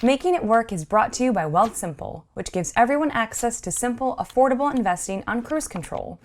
Making It Work is brought to you by Wealthsimple, which gives everyone access to simple, affordable investing on cruise control.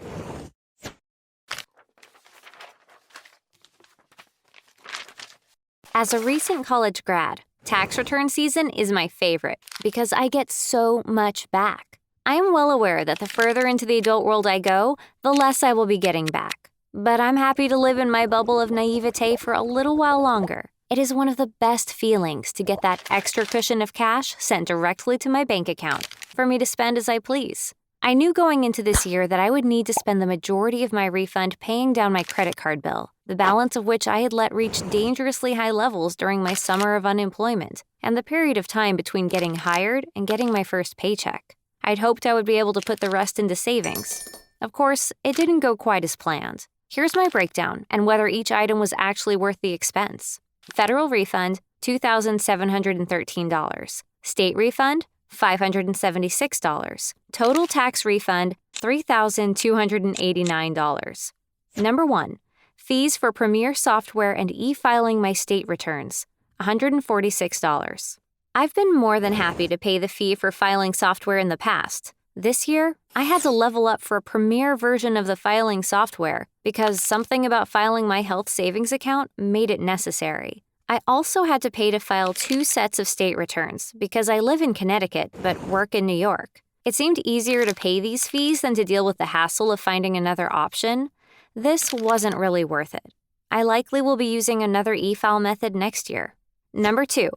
As a recent college grad, tax return season is my favorite because I get so much back. I am well aware that the further into the adult world I go, the less I will be getting back. But I'm happy to live in my bubble of naivete for a little while longer. It is one of the best feelings to get that extra cushion of cash sent directly to my bank account for me to spend as I please. I knew going into this year that I would need to spend the majority of my refund paying down my credit card bill, the balance of which I had let reach dangerously high levels during my summer of unemployment and the period of time between getting hired and getting my first paycheck. I'd hoped I would be able to put the rest into savings. Of course, it didn't go quite as planned. Here's my breakdown and whether each item was actually worth the expense. Federal refund, $2,713. State refund, $576. Total tax refund, $3,289. Number 1. Fees for Premier software and e-filing my state returns, $146. I've been more than happy to pay the fee for filing software in the past. This year, I had to level up for a Premier version of the filing software because something about filing my health savings account made it necessary. I also had to pay to file 2 sets of state returns because I live in Connecticut but work in New York. It seemed easier to pay these fees than to deal with the hassle of finding another option. This wasn't really worth it. I likely will be using another e-file method next year. Number 2.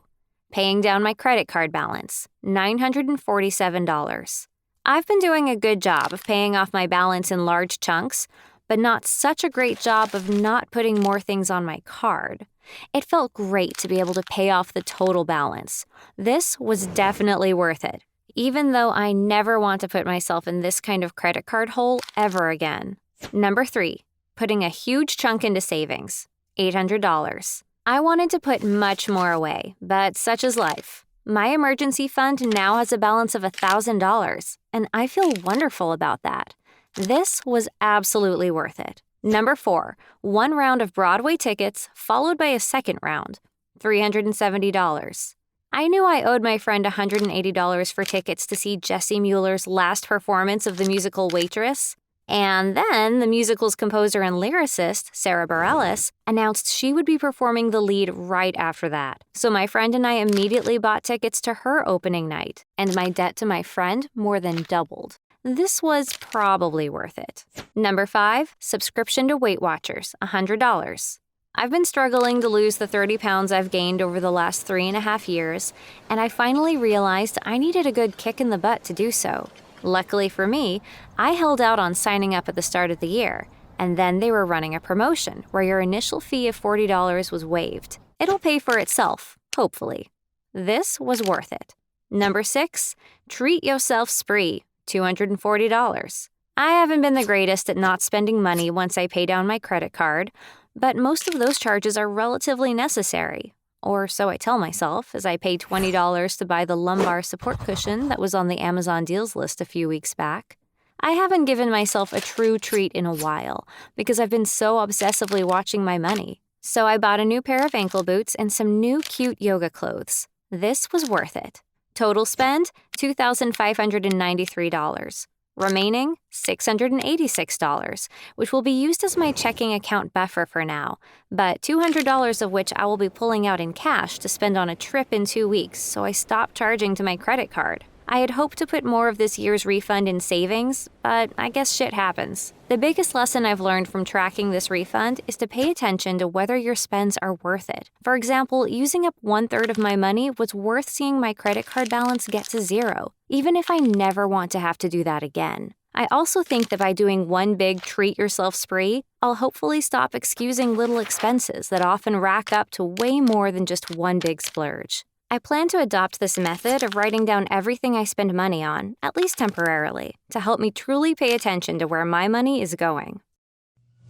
Paying down my credit card balance, $947. I've been doing a good job of paying off my balance in large chunks, but not such a great job of not putting more things on my card. It felt great to be able to pay off the total balance. This was definitely worth it, even though I never want to put myself in this kind of credit card hole ever again. Number 3. Putting a huge chunk into savings, $800. I wanted to put much more away, but such is life. My emergency fund now has a balance of $1,000, and I feel wonderful about that. This was absolutely worth it. Number 4, 1 round of Broadway tickets followed by a second round, $370. I knew I owed my friend $180 for tickets to see Jessie Mueller's last performance of the musical Waitress. And then the musical's composer and lyricist, Sarah Bareilles, announced she would be performing the lead right after that. So my friend and I immediately bought tickets to her opening night, and my debt to my friend more than doubled. This was probably worth it. Number 5, subscription to Weight Watchers, $100. I've been struggling to lose the 30 pounds I've gained over the last 3.5 years, and I finally realized I needed a good kick in the butt to do so. Luckily for me, I held out on signing up at the start of the year, and then they were running a promotion where your initial fee of $40 was waived. It'll pay for itself, hopefully. This was worth it. Number 6, treat yourself spree, $240. I haven't been the greatest at not spending money once I pay down my credit card, but most of those charges are relatively necessary. Or so I tell myself as I pay $20 to buy the lumbar support cushion that was on the Amazon deals list a few weeks back. I haven't given myself a true treat in a while because I've been so obsessively watching my money. So I bought a new pair of ankle boots and some new cute yoga clothes. This was worth it. Total spend, $2,593. Remaining, $686, which will be used as my checking account buffer for now, but $200 of which I will be pulling out in cash to spend on a trip in 2 weeks, so I stopped charging to my credit card. I had hoped to put more of this year's refund in savings, but I guess shit happens. The biggest lesson I've learned from tracking this refund is to pay attention to whether your spends are worth it. For example, using up 1/3 of my money was worth seeing my credit card balance get to 0, even if I never want to have to do that again. I also think that by doing one big treat yourself spree, I'll hopefully stop excusing little expenses that often rack up to way more than just one big splurge. I plan to adopt this method of writing down everything I spend money on, at least temporarily, to help me truly pay attention to where my money is going.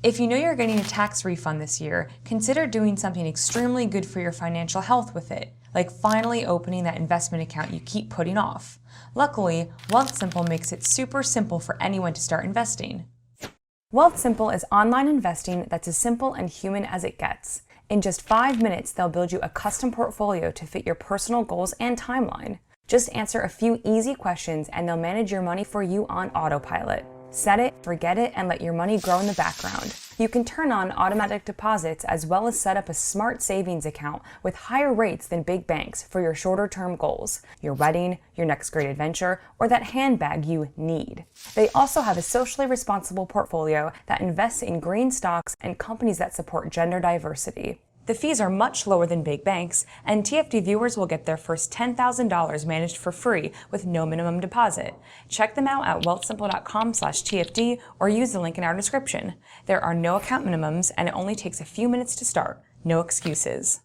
If you know you're getting a tax refund this year, consider doing something extremely good for your financial health with it, like finally opening that investment account you keep putting off. Luckily, Wealthsimple makes it super simple for anyone to start investing. Wealthsimple is online investing that's as simple and human as it gets. In just 5 minutes, they'll build you a custom portfolio to fit your personal goals and timeline. Just answer a few easy questions and they'll manage your money for you on autopilot. Set it, forget it, and let your money grow in the background. You can turn on automatic deposits as well as set up a smart savings account with higher rates than big banks for your shorter-term goals, your wedding, your next great adventure, or that handbag you need. They also have a socially responsible portfolio that invests in green stocks and companies that support gender diversity. The fees are much lower than big banks, and TFD viewers will get their first $10,000 managed for free with no minimum deposit. Check them out at wealthsimple.com/TFD or use the link in our description. There are no account minimums, and it only takes a few minutes to start. No excuses.